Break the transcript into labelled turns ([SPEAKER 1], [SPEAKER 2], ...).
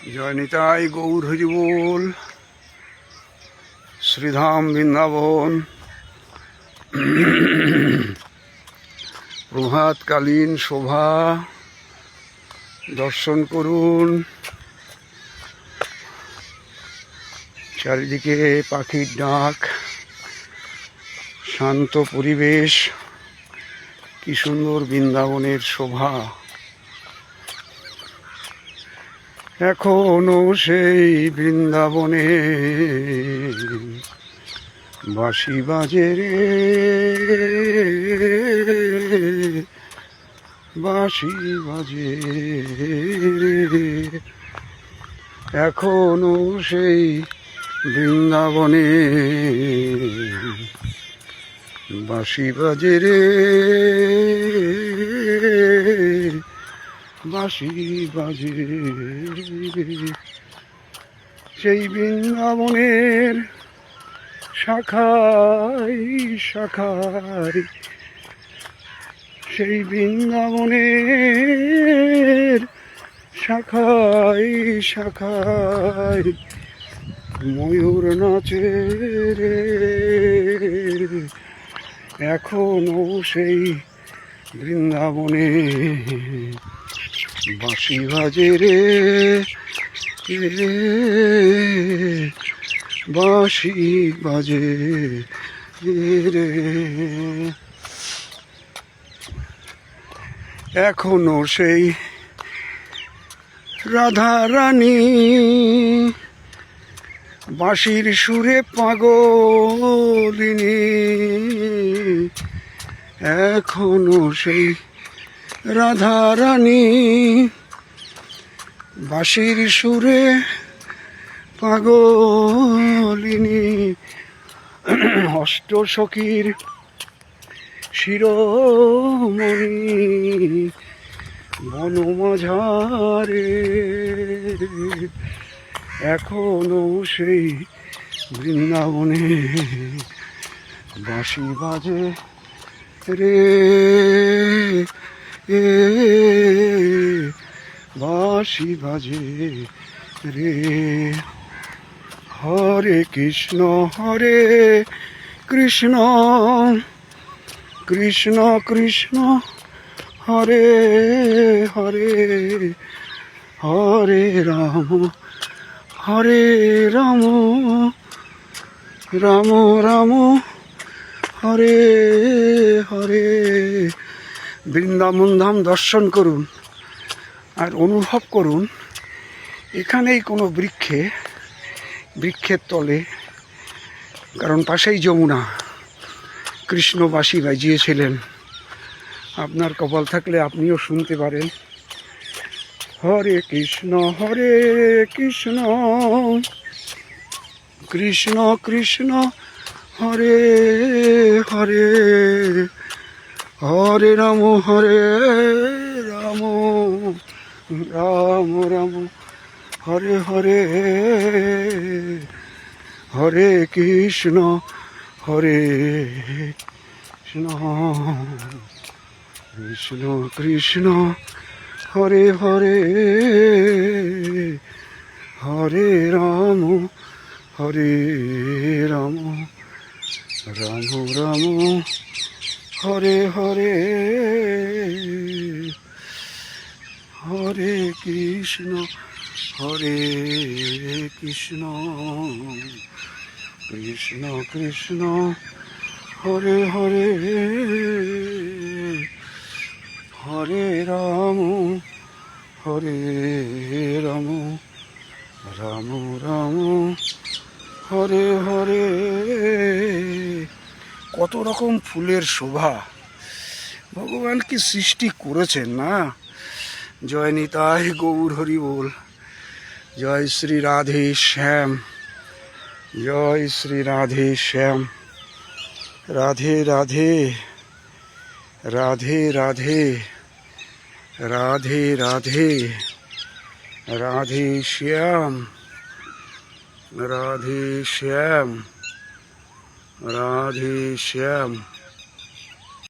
[SPEAKER 1] জয় নিতাই গৌর হরি বল। শ্রীধাম বৃন্দাবন প্রভাতকালীন শোভা দর্শন করুন। চারিদিকে পাখির ডাক, শান্ত পরিবেশ, কি সুন্দর বৃন্দাবনের শোভা। এখনো সেই বৃন্দাবনে বাঁশি বাজে রে, বাঁশি বাজে রে। এখনো সেই বৃন্দাবনে বাঁশি বাজে রে, বাঁশি বাজে। সেই বৃন্দাবনের শাখায় শাখায়, সেই বৃন্দাবনের শাখায় শাখায় ময়ূর নাচে রে। এখনো সেই বৃন্দাবনে বাঁশি বাজে রে, বাঁশি বাজে রে। এখনো সেই রাধা রানী বাঁশির সুরে পাগলিনী। এখনো সেই রাধা রানী বাঁশির সুরে পাগলিনী। অষ্টসখীর শিরোমণি বনমাঝারে। এখনো সেই বৃন্দাবনে বাঁশি বাজে রে, বাঁশি বাজে রে। হরে কৃষ্ণ হরে কৃষ্ণ, কৃষ্ণ কৃষ্ণ হরে হরে, হরে রাম হরে রাম, রাম রাম হরে হরে। বৃন্দাবন ধাম দর্শন করুন আর অনুভব করুন। এখানেই কোনো বৃক্ষের তলে, কারণ পাশেই যমুনা, কৃষ্ণ বাঁশি বাজিয়েছিলেন। আপনার কপাল থাকলে আপনিও শুনতে পারেন। হরে কৃষ্ণ কৃষ্ণ, কৃষ্ণ হরে হরে, হরে রাম রাম, রাম রাম হরে হরে, হরে কৃষ্ণ কৃষ্ণ, কৃষ্ণ কৃষ্ণ হরে হরে, হরে রাম রাম, রাম রাম হরে হরে, হরে কৃষ্ণ কৃষ্ণ, কৃষ্ণ কৃষ্ণ হরে হরে, হরে রাম রাম, রাম রাম হরে হরে। কত রকম ফুলের শোভা ভগবান কি সৃষ্টি করেছেন না। জয় নিতাই গৌর হরি বল। জয় শ্রী রাধে শ্যাম, জয় শ্রী রাধে শ্যাম। রাধে রাধে, রাধে রাধে, রাধে রাধে, রাধে শ্যাম, রাধে শ্যাম, রাধে শ্যাম।